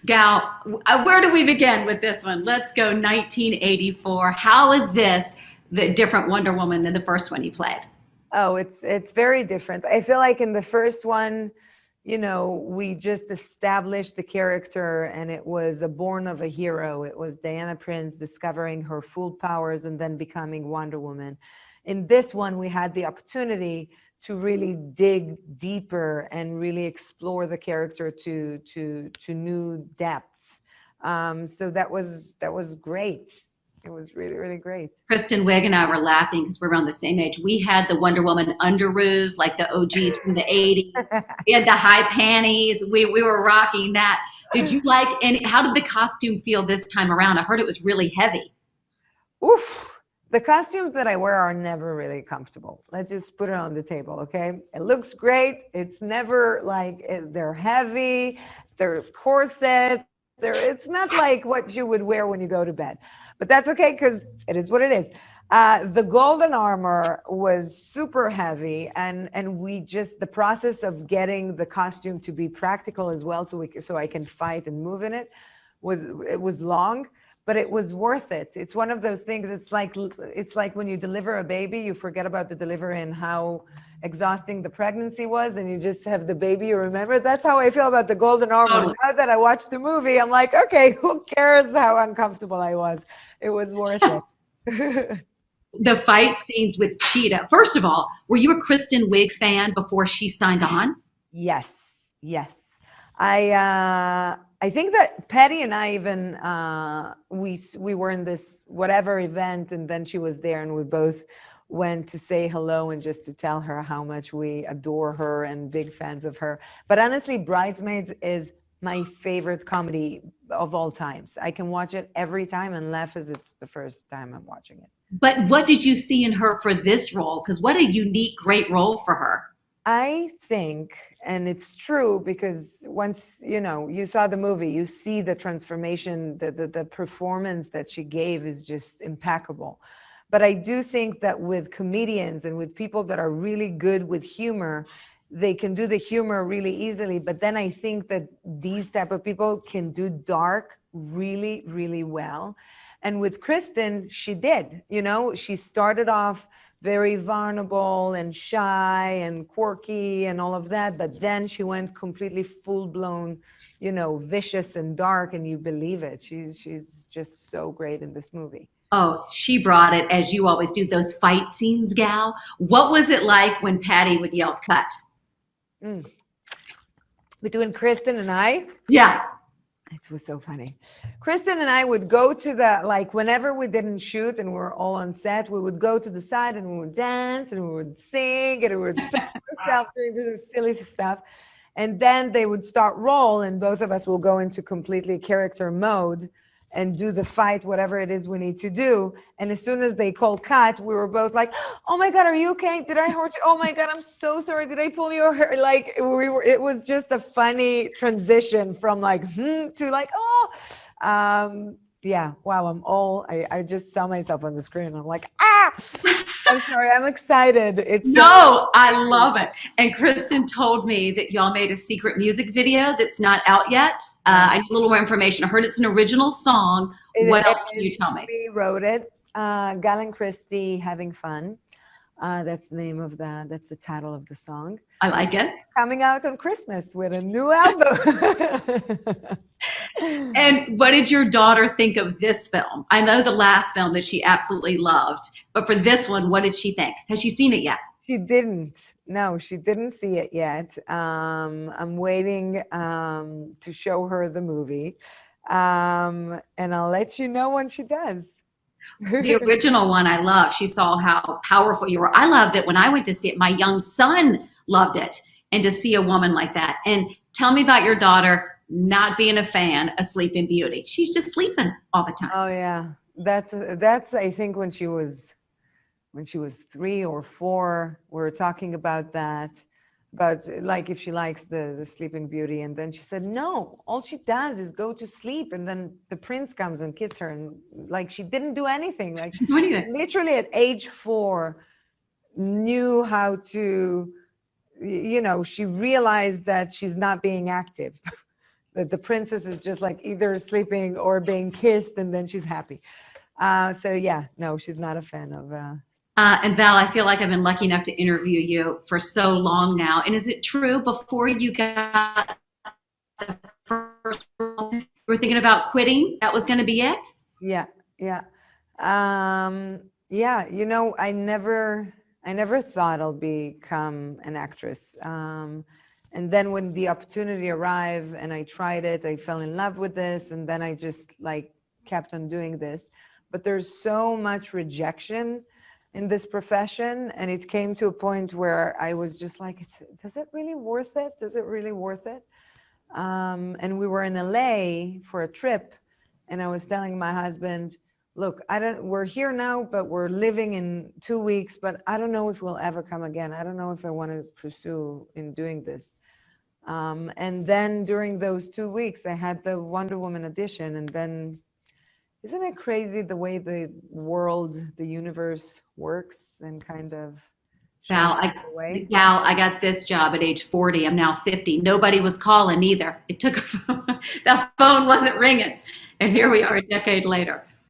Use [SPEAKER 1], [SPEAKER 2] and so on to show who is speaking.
[SPEAKER 1] Gal, where do we begin with this one? Let's go 1984. How is this the different Wonder Woman than the first one you played?
[SPEAKER 2] Oh, it's very different. I feel like in the first one, we just established the character and it was a born of a hero. It was Diana Prince discovering her full powers and then becoming Wonder Woman. In this one, we had the opportunity to really dig deeper and really explore the character to new depths. So that was great. It was really, really great.
[SPEAKER 1] Kristen Wiig and I were laughing because we're around the same age. We had the Wonder Woman underoos, like the OGs from the 80s. We had the high panties. We were rocking that. Did you like any, how did the costume feel this time around? I heard it was really heavy.
[SPEAKER 2] Oof. The costumes that I wear are never really comfortable. Let's just put it on the table, okay? It looks great. It's never like they're heavy, they're corsets. It's not like what you would wear when you go to bed. But that's okay because it is what it is. The golden armor was super heavy, and the process of getting the costume to be practical as well, so I can fight and move in it was long. But it was worth it. It's one of those things. It's like when you deliver a baby, you forget about the delivery and how exhausting the pregnancy was, and you just have the baby. You remember. That's how I feel about the golden armor.
[SPEAKER 1] Totally.
[SPEAKER 2] Now that I watched the movie, I'm like, okay, who cares how uncomfortable I was? It was worth it.
[SPEAKER 1] The fight scenes with Cheetah. First of all, were you a Kristen Wiig fan before she signed on?
[SPEAKER 2] Yes, yes. I think that Patty and I even we were in this whatever event, and then she was there, and we both went to say hello and just to tell her how much we adore her and big fans of her. But honestly, Bridesmaids is my favorite comedy of all times. I can watch it every time and laugh as it's the first time I'm watching it.
[SPEAKER 1] But what did you see in her for this role? Because what a unique, great role for her.
[SPEAKER 2] I think, and it's true, because once you saw the movie, you see the transformation, the performance that she gave is just impeccable. But I do think that with comedians and with people that are really good with humor, they can do the humor really easily. But then I think that these type of people can do dark really, really well. And with Kristen, she did. She started off very vulnerable and shy and quirky and all of that, but then she went completely full-blown, vicious and dark, and you believe it. She's just so great in this movie.
[SPEAKER 1] Oh, she brought it as you always do, those fight scenes, Gal. What was it like when Patty would yell cut?
[SPEAKER 2] Mm. Between Kristen and I,
[SPEAKER 1] Yeah.
[SPEAKER 2] it was so funny. Kristen and I would go to whenever we didn't shoot and we're all on set, we would go to the side and we would dance and we would sing and we would film ourselves doing this silly stuff. And then they would start roll and both of us will go into completely character mode and do the fight, whatever it is we need to do. And as soon as they call cut, we were both like, "Oh my God, are you okay? Did I hurt you? Oh my God, I'm so sorry. Did I pull your hair?" Like it was just a funny transition from to oh. Yeah, wow, I just saw myself on the screen. I'm like, ah, I'm sorry, I'm excited. It's
[SPEAKER 1] No, I love it. And Kristen told me that y'all made a secret music video that's not out yet. I need a little more information. I heard it's an original song. What else can you tell me?
[SPEAKER 2] We wrote it. Gal and Christy having fun. That's that's the title of the song.
[SPEAKER 1] I like it.
[SPEAKER 2] Coming out on Christmas with a new album.
[SPEAKER 1] And what did your daughter think of this film? I know the last film that she absolutely loved, but for this one, what did she think? Has she seen it yet?
[SPEAKER 2] She didn't. No, she didn't see it yet. I'm waiting to show her the movie. And I'll let you know when she does.
[SPEAKER 1] The original one I love. She saw how powerful you were. I loved it when I went to see it. My young son loved it. And to see a woman like that. And tell me about your daughter not being a fan of Sleeping Beauty. She's just sleeping all the time.
[SPEAKER 2] Oh yeah. That's I think when she was 3 or 4, we were talking about that. But like if she likes the Sleeping Beauty, and then she said no, all she does is go to sleep, and then the prince comes and kisses her, and like she didn't do anything. Like literally at age 4, knew how to, she realized that she's not being active. that the princess is just like either sleeping or being kissed and then she's happy. So yeah, no, she's not a fan of.
[SPEAKER 1] And Val, I feel like I've been lucky enough to interview you for so long now. And is it true before you got the first role, you were thinking about quitting? That was going to be it?
[SPEAKER 2] Yeah, yeah. Yeah, you know, I never thought I'll become an actress. And then when the opportunity arrived and I tried it, I fell in love with this, and then I just like kept on doing this. But there's so much rejection in this profession, and it came to a point where I was just like, does it really worth it? Does it really worth it? And we were in LA for a trip, and I was telling my husband, look, we're here now, but we're living in 2 weeks, but I don't know if we'll ever come again. I don't know if I want to pursue in doing this. And then during those 2 weeks, I had the Wonder Woman audition. And then, isn't it crazy the way the world, the universe works and kind of
[SPEAKER 1] Val, I got this job at age 40. I'm now 50. Nobody was calling either. It took that phone wasn't ringing. And here we are a decade later.